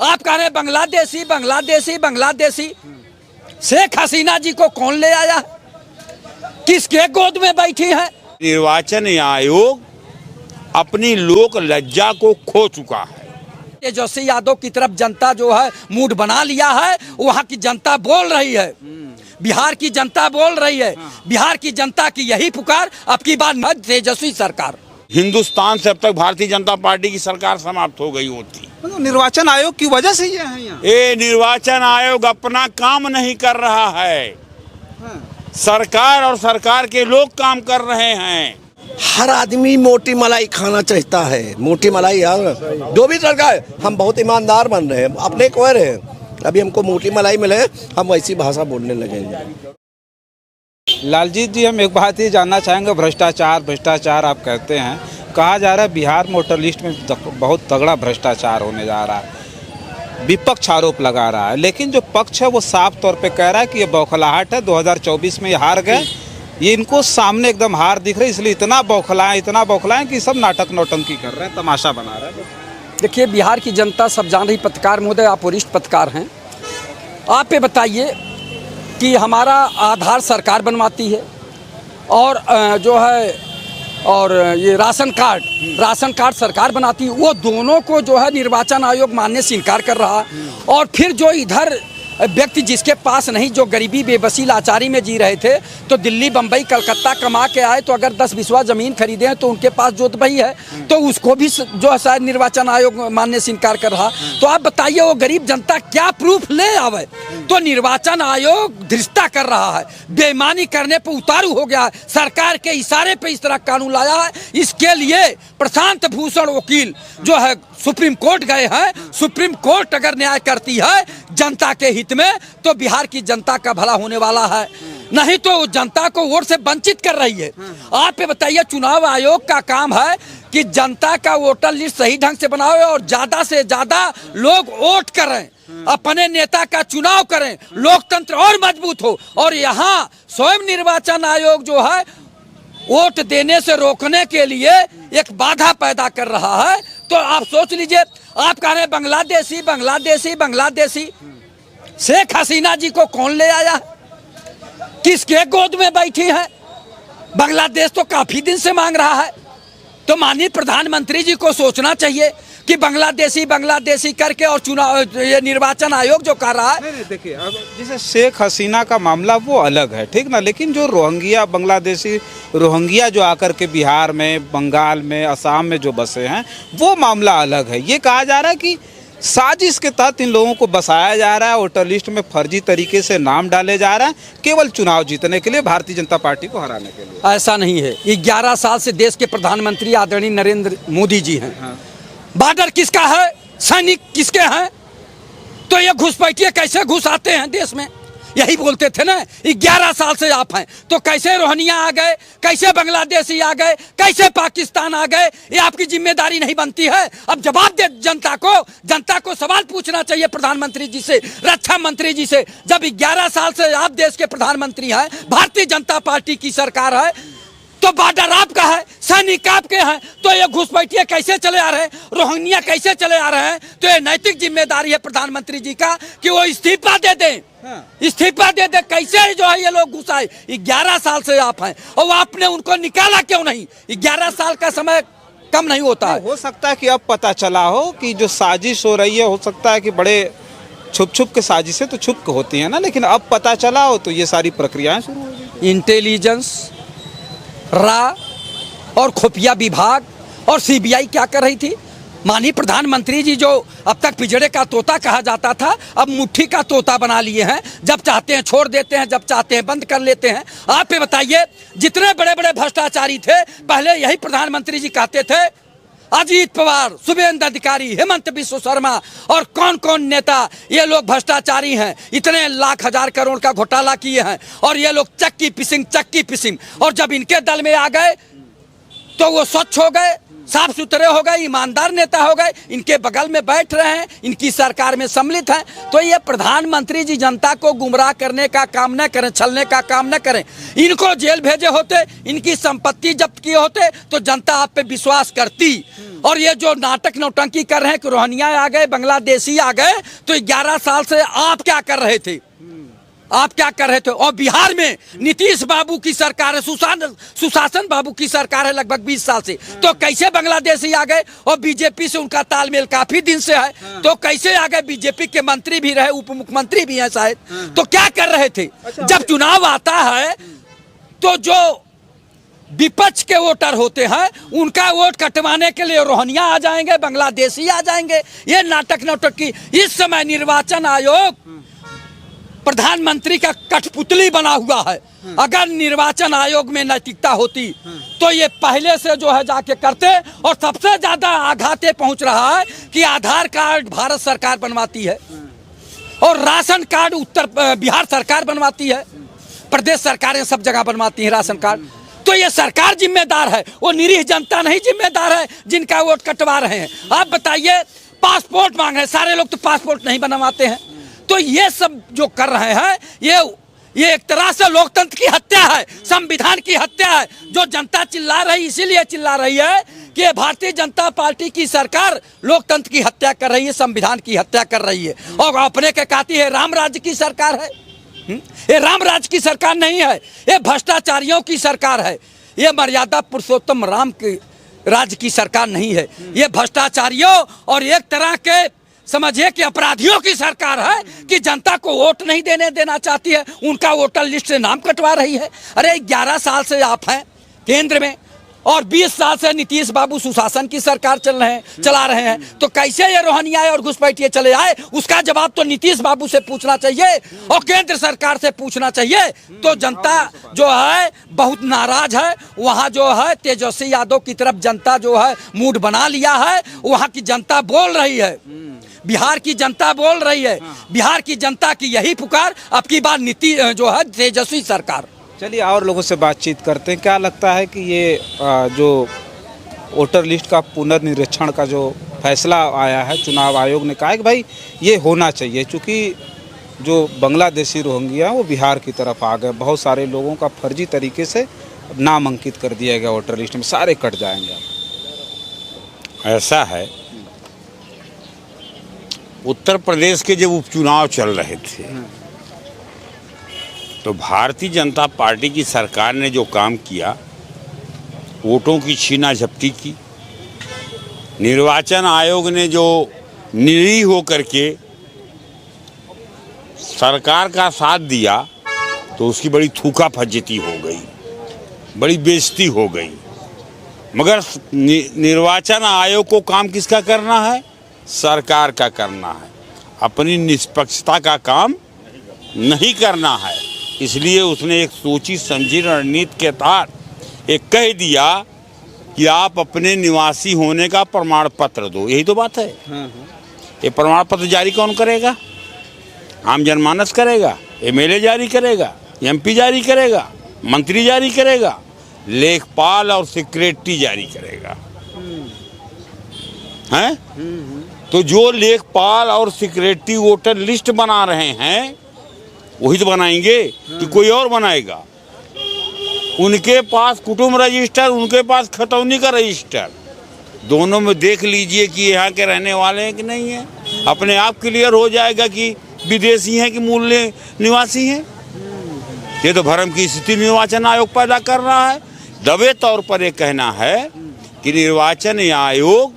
आप कह रहे बांग्लादेशी बांग्लादेशी बांग्लादेशी। शेख हसीना जी को कौन ले आया? किसके गोद में बैठी है? निर्वाचन आयोग अपनी लोक लज्जा को खो चुका है। तेजस्वी यादव की तरफ जनता जो है मूड बना लिया है। वहाँ की जनता बोल रही है, बिहार की जनता बोल रही है, बिहार की जनता की यही पुकार, अब की बार न तेजस्वी सरकार। हिंदुस्तान से अब तक भारतीय जनता पार्टी की सरकार समाप्त हो गई होती। तो निर्वाचन आयोग की वजह से ये है यहाँ। ये निर्वाचन आयोग अपना काम नहीं कर रहा है, सरकार और सरकार के लोग काम कर रहे हैं। हर आदमी मोटी मलाई खाना चाहता है, मोटी मलाई यार, जो भी सरकार। हम बहुत ईमानदार बन रहे हैं, अपने कह रहे हैं अभी हमको मोटी मलाई मिले, हम वैसी भाषा बोलने लगेंगे। लालजीत जी, हम एक बात ये जानना चाहेंगे, भ्रष्टाचार भ्रष्टाचार आप कहते हैं, कहा जा रहा है बिहार मोटर लिस्ट में बहुत तगड़ा भ्रष्टाचार होने जा रहा है, विपक्ष आरोप लगा रहा है, लेकिन जो पक्ष है वो साफ तौर पे कह रहा है कि ये बौखलाहट है, 2024 में ये हार गए, ये इनको सामने एकदम हार दिख रही, इसलिए इतना बौखलाएं कि सब नाटक नौटंकी कर रहे हैं, तमाशा बना रहे हैं। देखिए, बिहार की जनता सब जान रही। पत्रकार महोदय, आप वरिष्ठ पत्रकार हैं, आप ये बताइए कि हमारा आधार सरकार बनवाती है और जो है और ये राशन कार्ड सरकार बनाती है, वो दोनों को जो है निर्वाचन आयोग मानने से इनकार कर रहा है। और फिर जो इधर व्यक्ति जिसके पास नहीं, जो गरीबी बेबसी लाचारी में जी रहे थे, तो दिल्ली बम्बई कलकत्ता कमा के आए, तो अगर 10 बीसवा ज़मीन खरीदे हैं तो उनके पास जोत भाई है, तो उसको भी जो है शायद निर्वाचन आयोग मानने से इनकार कर रहा। तो आप बताइए वो गरीब जनता क्या प्रूफ ले आवे? तो निर्वाचन आयोग धृष्टता कर रहा है, बेईमानी करने पर उतारू हो गया है, सरकार के इशारे पर इस तरह कानून लाया है। इसके लिए प्रशांत भूषण वकील जो है सुप्रीम कोर्ट गए हैं। सुप्रीम कोर्ट अगर न्याय करती है जनता के हित में, तो बिहार की जनता का भला होने वाला है, नहीं तो जनता को वोट से वंचित कर रही है। आप ये बताइए, चुनाव आयोग का काम है कि जनता का वोटर लिस्ट सही ढंग से बनाए और ज्यादा से ज्यादा लोग वोट करें, अपने नेता का चुनाव करें, लोकतंत्र और मजबूत हो। और यहाँ स्वयं निर्वाचन आयोग जो है वोट देने से रोकने के लिए एक बाधा पैदा कर रहा है। तो आप सोच लीजिए, आप कह रहे हैं बांग्लादेशी बांग्लादेशी बांग्लादेशी। शेख हसीना जी को कौन ले आया? किसके गोद में बैठी है? बांग्लादेश तो काफी दिन से मांग रहा है। तो माननीय प्रधानमंत्री जी को सोचना चाहिए कि बांग्लादेशी बांग्लादेशी करके और चुनाव ये निर्वाचन आयोग जो कर रहा है। नहीं, देखिए, अब जैसे शेख हसीना का मामला वो अलग है, ठीक ना, लेकिन जो रोहिंग्या बांग्लादेशी रोहिंग्या जो आकर के बिहार में, बंगाल में, असम में जो बसे हैं, वो मामला अलग है। ये कहा जा रहा है कि साजिश के तहत इन लोगों को बसाया जा रहा है, वोटर लिस्ट में फर्जी तरीके से नाम डाले जा रहे हैं, केवल चुनाव जीतने के लिए, भारतीय जनता पार्टी को हराने के लिए। ऐसा नहीं है। 11 साल से देश के प्रधानमंत्री आदरणीय नरेंद्र मोदी जी हैं। हाँ। बॉर्डर किसका है? सैनिक किसके हैं? तो ये घुसपैठिए कैसे घुस आते हैं देश में? यही बोलते थे ना, 11 साल से आप हैं, तो कैसे रोहिंग्या आ गए, कैसे बांग्लादेशी आ गए, कैसे पाकिस्तान आ गए? ये आपकी जिम्मेदारी नहीं बनती है? अब जवाब दे जनता को सवाल पूछना चाहिए प्रधानमंत्री जी से, रक्षा मंत्री जी से। जब 11 साल से आप देश के प्रधानमंत्री हैं, भारतीय जनता पार्टी की सरकार है, तो बॉर्डर आपका है, सैनिक आपके हैं, तो ये घुसपैठिए कैसे चले आ रहे हैं, रोहिंग्या कैसे चले आ रहे हैं? तो ये नैतिक जिम्मेदारी है प्रधानमंत्री जी का कि वो इस्तीफा दे दें। इस्तीफा दे दे। कैसे जो है ये लोग घुसाए? 11 साल से आप हैं और आपने उनको निकाला क्यों नहीं? 11 साल का समय कम नहीं होता है। हो सकता है कि अब पता चला हो कि जो साजिश हो रही है, हो सकता है कि बड़े छुप के साजिशें तो छुप के होती हैं ना, लेकिन अब पता चला हो तो ये सारी प्रक्रियाएं शुरू हो गई। इंटेलिजेंस, रा और खुफिया विभाग और सीबीआई क्या कर रही थी? माननीय प्रधानमंत्री जी जो अब तक पिंजड़े का तोता कहा जाता था, अब मुट्ठी का तोता बना लिए हैं। जब चाहते हैं छोड़ देते हैं, जब चाहते हैं बंद कर लेते हैं। आप ये बताइए, जितने बड़े बड़े भ्रष्टाचारी थे, पहले यही प्रधानमंत्री जी कहते थे, अजीत पवार, शुभेंदु अधिकारी, हेमंत बिश्व शर्मा और कौन कौन नेता, ये लोग भ्रष्टाचारी हैं, इतने लाख हजार करोड़ का घोटाला किए हैं और ये लोग चक्की पिसिंग। और जब इनके दल में आ गए तो वो स्वच्छ हो गए, साफ सुथरे हो गए, ईमानदार नेता हो गए, इनके बगल में बैठ रहे हैं, इनकी सरकार में सम्मिलित हैं। तो ये प्रधानमंत्री जी जनता को गुमराह करने का काम न करें, छलने का काम न करें। इनको जेल भेजे होते, इनकी संपत्ति जब्त किए होते तो जनता आप पे विश्वास करती। और ये जो नाटक नौटंकी कर रहे हैं कि रोहनिया आ गए, बांग्लादेशी आ गए, तो 11 साल से आप क्या कर रहे थे? आप क्या कर रहे थे? और बिहार में नीतीश बाबू की सरकार है, सुशासन बाबू की सरकार है लगभग 20 साल से, तो कैसे बांग्लादेशी आ गए? और बीजेपी से उनका तालमेल काफी दिन से है, तो कैसे आ गए? बीजेपी के मंत्री भी रहे, उप मुख्यमंत्री भी हैं शायद, तो क्या कर रहे थे? जब चुनाव आता है तो जो विपक्ष के वोटर होते हैं उनका वोट कटवाने के लिए रोहनिया आ जाएंगे, बांग्लादेशी आ जाएंगे। ये नाटक नौटंकी। इस समय निर्वाचन आयोग प्रधानमंत्री का कठपुतली बना हुआ है। अगर निर्वाचन आयोग में नैतिकता होती तो ये पहले से जो है जाके करते। और सबसे ज्यादा आघात ये पहुंच रहा है कि आधार कार्ड भारत सरकार बनवाती है और राशन कार्ड बिहार सरकार बनवाती है, प्रदेश सरकारें सब जगह बनवाती है राशन कार्ड। तो ये सरकार जिम्मेदार है, वो निरीह जनता नहीं जिम्मेदार है जिनका वोट कटवा रहे हैं। आप बताइए, पासपोर्ट मांग रहे हैं, सारे लोग तो पासपोर्ट नहीं बनवाते हैं। तो ये सब जो कर रहे हैं ये एक तरह से लोकतंत्र की हत्या है, संविधान की हत्या है। जो जनता चिल्ला रही, इसीलिए चिल्ला रही है कि भारतीय जनता पार्टी की सरकार लोकतंत्र की हत्या कर रही है, संविधान की हत्या कर रही है। और अपने के कहती है राम राज्य की सरकार है। ये राम राज्य की सरकार नहीं है, ये भ्रष्टाचारियों की सरकार है। ये मर्यादा पुरुषोत्तम राम की राज्य की सरकार नहीं है। ये भ्रष्टाचारियों और एक तरह के समझिए कि अपराधियों की सरकार है कि जनता को वोट नहीं देना चाहती है, उनका वोटर लिस्ट से नाम कटवा रही है। अरे 11 साल से आप हैं केंद्र में और 20 साल से नीतीश बाबू सुशासन की सरकार चला रहे हैं, तो कैसे ये रोहनिया और घुसपैठिए चले आए? उसका जवाब तो नीतीश बाबू से पूछना चाहिए और केंद्र सरकार से पूछना चाहिए। तो जनता जो है बहुत नाराज है। वहाँ जो है तेजस्वी यादव की तरफ जनता जो है मूड बना लिया है। वहाँ की जनता बोल रही है, बिहार की जनता बोल रही है, बिहार की जनता की यही पुकार अब की बार जो है तेजस्वी सरकार। चलिए और लोगों से बातचीत करते हैं। क्या लगता है कि ये जो वोटर लिस्ट का पुनर्निरीक्षण का जो फैसला आया है, चुनाव आयोग ने कहा है कि भाई ये होना चाहिए, क्योंकि जो बांग्लादेशी रोहिंग्या वो बिहार की तरफ आ गए, बहुत सारे लोगों का फर्जी तरीके से नाम अंकित कर दिया गया वोटर लिस्ट में, सारे कट जाएंगे। ऐसा है, उत्तर प्रदेश के जब उपचुनाव चल रहे थे तो भारतीय जनता पार्टी की सरकार ने जो काम किया, वोटों की छीना झपटी की, निर्वाचन आयोग ने जो निरीह होकर के सरकार का साथ दिया, तो उसकी बड़ी थूका फज्जती हो गई, बड़ी बेइज्जती हो गई। मगर निर्वाचन आयोग को काम किसका करना है? सरकार का करना है, अपनी निष्पक्षता का काम नहीं करना है। इसलिए उसने एक सोची समझी रणनीति के तहत एक कह दिया कि आप अपने निवासी होने का प्रमाण पत्र दो। यही तो बात है। ये प्रमाण पत्र जारी कौन करेगा? आम जनमानस करेगा, एमएलए जारी करेगा, एमपी जारी करेगा, मंत्री जारी करेगा, लेखपाल और सेक्रेटरी जारी करेगा। हैं? तो जो लेखपाल और सेक्रेटरी वोटर लिस्ट बना रहे हैं वही तो बनाएंगे कि कोई और बनाएगा? उनके पास कुटुंब रजिस्टर, उनके पास खतौनी का रजिस्टर, दोनों में देख लीजिए कि यहाँ के रहने वाले हैं कि नहीं है। अपने आप क्लियर हो जाएगा कि विदेशी हैं कि मूल निवासी हैं। ये तो भ्रम की स्थिति निर्वाचन आयोग पैदा कर रहा है। दबे तौर पर ये कहना है कि निर्वाचन आयोग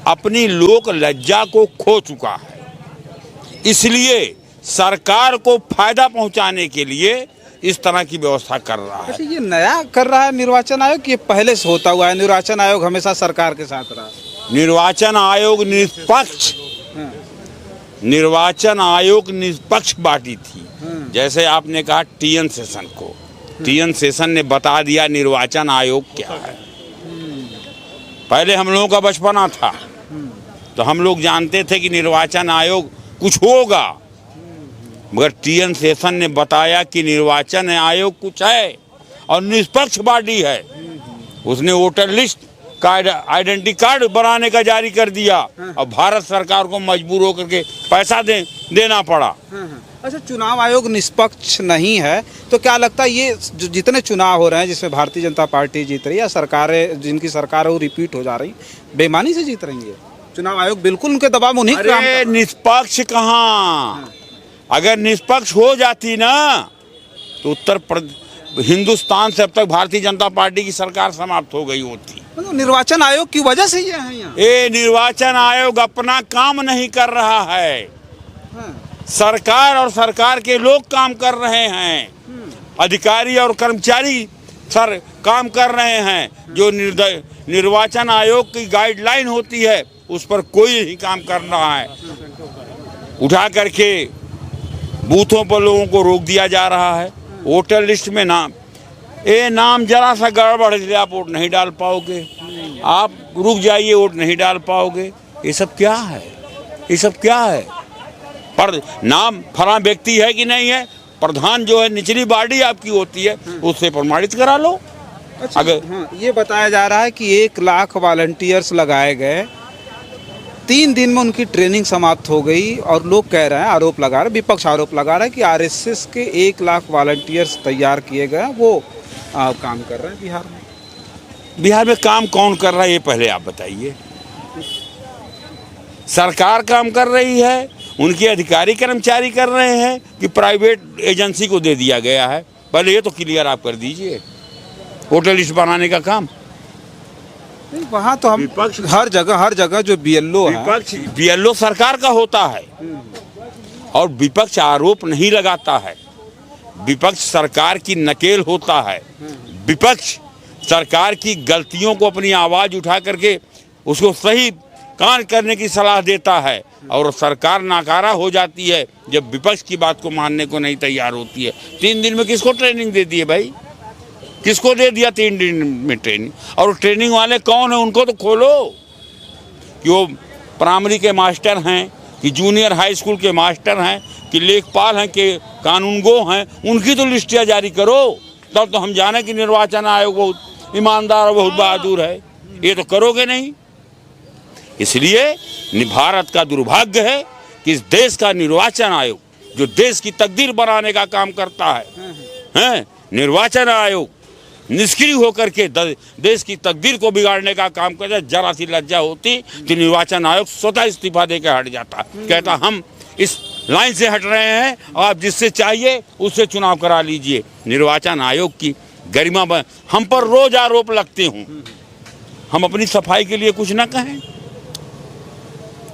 अपनी लोक लज्जा को खो चुका है, इसलिए सरकार को फायदा पहुंचाने के लिए इस तरह की व्यवस्था कर रहा है। ये नया कर रहा है निर्वाचन आयोग, ये पहले से होता हुआ है? निर्वाचन आयोग हमेशा सरकार के साथ रहा। निर्वाचन आयोग निष्पक्ष, निर्वाचन आयोग निष्पक्ष पार्टी थी। जैसे आपने कहा टीएन सेशन को, टीएन सेशन ने बता दिया निर्वाचन आयोग क्या है। पहले हम लोगों का बचपना था तो हम लोग जानते थे कि निर्वाचन आयोग कुछ होगा, मगर टीएन सेशन ने बताया कि निर्वाचन आयोग कुछ है और निष्पक्ष बॉडी है। उसने वोटर लिस्ट का आइडेंटिटी कार्ड बनाने का जारी कर दिया। अब भारत सरकार को मजबूर होकर के पैसा देना पड़ा। अच्छा, चुनाव आयोग निष्पक्ष नहीं है तो क्या लगता है ये जो जितने चुनाव हो रहे हैं जिसमें भारतीय जनता पार्टी जीत रही है या सरकारें जिनकी सरकार है वो रिपीट हो जा रही, बेईमानी से जीत रही है? चुनाव आयोग बिल्कुल उनके दबाव में उन्हीं काम अरे निष्पक्ष कहाँ, अगर निष्पक्ष हो जाती ना तो हिंदुस्तान से अब तक भारतीय जनता पार्टी की सरकार समाप्त हो गई होती। मतलब निर्वाचन आयोग की वजह से ये है यहाँ। ये निर्वाचन आयोग अपना काम नहीं कर रहा है, सरकार और सरकार के लोग काम कर रहे हैं, अधिकारी और कर्मचारी सर काम कर रहे हैं। जो निर्वाचन आयोग की गाइडलाइन होती है उस पर कोई नहीं काम कर रहा है। उठा करके बूथों पर लोगों को रोक दिया जा रहा है। वोटर लिस्ट में नाम जरा सा गड़बड़ है, आप वोट नहीं डाल पाओगे, आप रुक जाइए वोट नहीं डाल पाओगे। ये सब क्या है, ये सब क्या है? पर नाम फला व्यक्ति है कि नहीं है, प्रधान जो है निचली बॉडी आपकी होती है उससे प्रमाणित करा लो। अच्छा, अगर ये बताया जा रहा है कि 1 लाख वॉलंटियर्स लगाए गए, 3 दिन में उनकी ट्रेनिंग समाप्त हो गई और लोग कह रहे हैं, आरोप लगा रहे, विपक्ष आरोप लगा रहा है कि आरएसएस के 1 लाख वॉलंटियर्स तैयार किए गए वो काम कर रहे हैं बिहार में। बिहार में काम कौन कर रहा है ये पहले आप बताइए। सरकार काम कर रही है, उनके अधिकारी कर्मचारी कर रहे हैं कि प्राइवेट एजेंसी को दे दिया गया है? पहले ये तो क्लियर आप कर दीजिए वोटर लिस्ट बनाने का काम। नहीं, वहाँ तो हम विपक्ष हर जगह जो बीएलओ है, विपक्ष बीएलओ सरकार का होता है और विपक्ष आरोप नहीं लगाता है, विपक्ष सरकार की नकेल होता है। विपक्ष सरकार की गलतियों को अपनी आवाज उठा करके उसको सही काम करने की सलाह देता है और सरकार नाकारा हो जाती है जब विपक्ष की बात को मानने को नहीं तैयार होती है। 3 दिन में किसको ट्रेनिंग दे दी है भाई, किसको दे दिया 3 दिन में ट्रेनिंग? और ट्रेनिंग वाले कौन है उनको तो खोलो, कि वो प्राइमरी के मास्टर हैं कि जूनियर हाई स्कूल के मास्टर हैं कि लेखपाल हैं कि कानूनगो हैं, उनकी तो लिस्टियाँ जारी करो, तब तो हम जाने कि निर्वाचन आयोग बहुत ईमानदार और बहुत बहादुर है। ये तो करोगे नहीं। इसलिए भारत का दुर्भाग्य है कि इस देश का निर्वाचन आयोग जो देश की तकदीर बनाने का काम करता है, निर्वाचन आयोग निष्क्रिय होकर के देश की तकदीर को बिगाड़ने का काम करता है। जरा सी लज्जा होती तो निर्वाचन आयोग स्वतः इस्तीफा देकर हट जाता, कहता हम इस लाइन से हट रहे हैं, आप जिससे चाहिए उससे चुनाव करा लीजिए। निर्वाचन आयोग की गरिमा हम पर रोज आरोप लगते हों, हम अपनी सफाई के लिए कुछ ना कहें,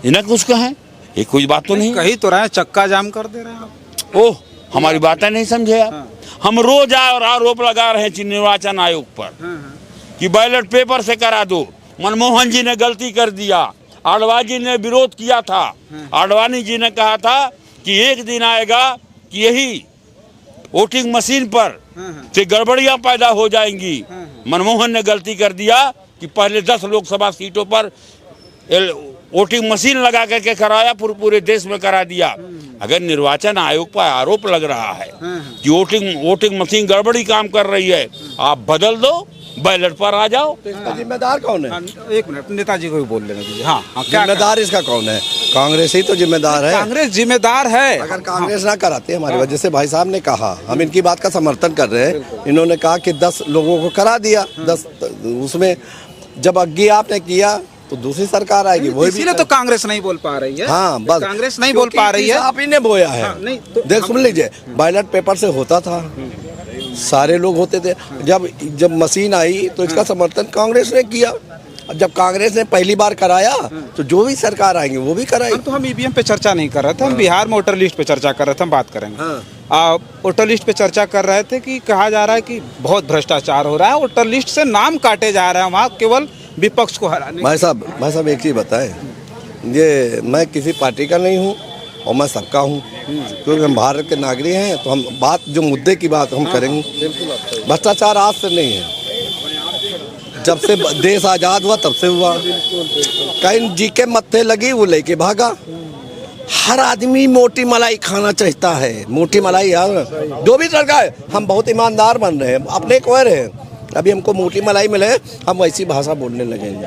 न कुछ कहें, ये कोई बात तो नहीं। कहीं तो रहे चक्का जाम कर दे रहे हैं आप। ओह, हमारी बातें नहीं समझे आप। हम रोज और आरोप लगा रहे हैं निर्वाचन आयोग पर कि बैलेट पेपर से करा दो। मनमोहन जी ने गलती कर दिया, आडवाणी जी ने विरोध किया था, आडवाणी जी ने कहा था कि एक दिन आएगा कि यही वोटिंग मशीन पर से गड़बड़ियां पैदा हो जाएंगी। मनमोहन ने गलती कर दिया कि पहले 10 लोकसभा सीटों पर वोटिंग मशीन लगा करके कराया, पूरे देश में करा दिया। अगर निर्वाचन आयोग पर आरोप लग रहा है कि वोटिंग मशीन गड़बड़ी काम कर रही है, आप बदल दो, बैलेट पर आ जाओ। इसका जिम्मेदार कौन है? एक मिनट, नेताजी को भी बोल लेना दीजिए। हाँ, जिम्मेदार इसका कौन है? कांग्रेस ही तो जिम्मेदार है। कांग्रेस जिम्मेदार है। अगर कांग्रेस ना कराते हमारी वजह से, भाई साहब ने कहा, हम इनकी बात का समर्थन कर रहे हैं। इन्होंने कहा कि 10 लोगों को करा दिया, 10 उसमें जब अग्गी आपने किया तो दूसरी सरकार आएगी, वही इसीलिए तो कांग्रेस नहीं बोल पा रही है। हाँ, बस कांग्रेस नहीं बोल पा रही है, आप ही ने बोया है। हाँ, नहीं तो देख सुन लीजिए, बैलेट पेपर से होता था, सारे लोग होते थे। जब मशीन आई तो इसका समर्थन कांग्रेस ने किया। अब जब कांग्रेस ने पहली बार कराया तो जो भी सरकार आएंगे वो भी कराएगी। तो हम ईवीएम पे चर्चा नहीं कर रहे थे, हम बिहार में वोटर लिस्ट पे चर्चा कर रहे थे। हम बात करेंगे। वोटर लिस्ट पे चर्चा कर रहे थे कि कहा जा रहा है कि बहुत भ्रष्टाचार हो रहा है, वोटर लिस्ट से नाम काटे जा रहे हैं वहाँ केवल विपक्ष को हराने। भाई साहब एक चीज़ बताएं, ये मैं किसी पार्टी का नहीं हूँ और मैं सबका हूँ, क्योंकि हम भारत के नागरिक हैं। तो हम बात जो मुद्दे की बात हम करेंगे। भ्रष्टाचार आज से नहीं है, जब से देश आज़ाद हुआ तब से हुआ। कहीं जी के मत्थे लगी वो लेके भागा। हर आदमी मोटी मलाई खाना चाहता है, मोटी मलाई यार। जो भी सरकार, हम बहुत ईमानदार बन रहे हैं, अपने कह रहे हैं। अभी हमको मोटी मलाई मिले, हम वैसी भाषा बोलने लगेंगे।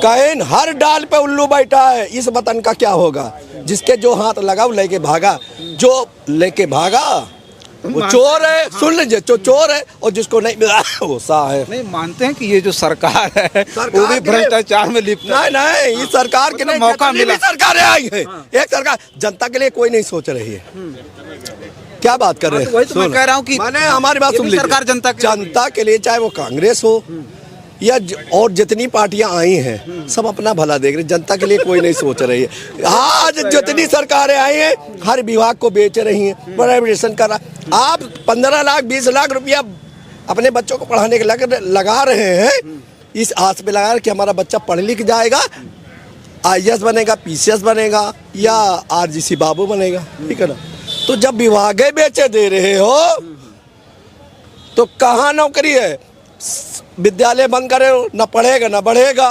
कहीं हर डाल पे उल्लू बैठा है, इस वतन का क्या होगा? जिसके जो हाथ लगा वो लेके भागा, जो लेके भागा वो चोर है। सुन लीजिए, जो चोर है और जिसको नहीं मिला वो सा है। नहीं मानते हैं कि ये जो सरकार है वो भी भ्रष्टाचार में लिप्त है? नहीं, इस सरकार के मतलब मौका मिला। सरकारें आई है, एक सरकार जनता के लिए कोई नहीं सोच रही है। क्या बात कर रहे हैं? वही तो मैं कह रहा हूँ कि मैंने हमारी बात ये सुन भी लीजिए। सरकार जनता के लिए, चाहे वो कांग्रेस हो या और जितनी पार्टियां आई हैं, सब अपना भला देख रही, जनता के लिए कोई नहीं सोच रही है। आज जितनी सरकारें आई हैं, हर विभाग को बेच रही हैं, प्राइवेटाइजेशन कर रहा। आप 15 लाख 20 लाख रुपया अपने बच्चों को पढ़ाने के लगा रहे हैं, इस आस पे लगा कि हमारा बच्चा पढ़ लिख जाएगा, IAS बनेगा, PCS बनेगा या RGC बाबू बनेगा, ठीक है ना। तो जब विभागे बेचे दे रहे हो तो कहाँ नौकरी है? विद्यालय बंद करे हो, न पढ़ेगा न बढ़ेगा।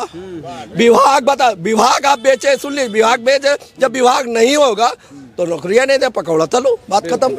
विभाग बता, विभाग आप बेचे, सुन लीजिए, विभाग बेचे, जब विभाग नहीं होगा तो नौकरियां नहीं दे, पकौड़ा तलो, बात खत्म।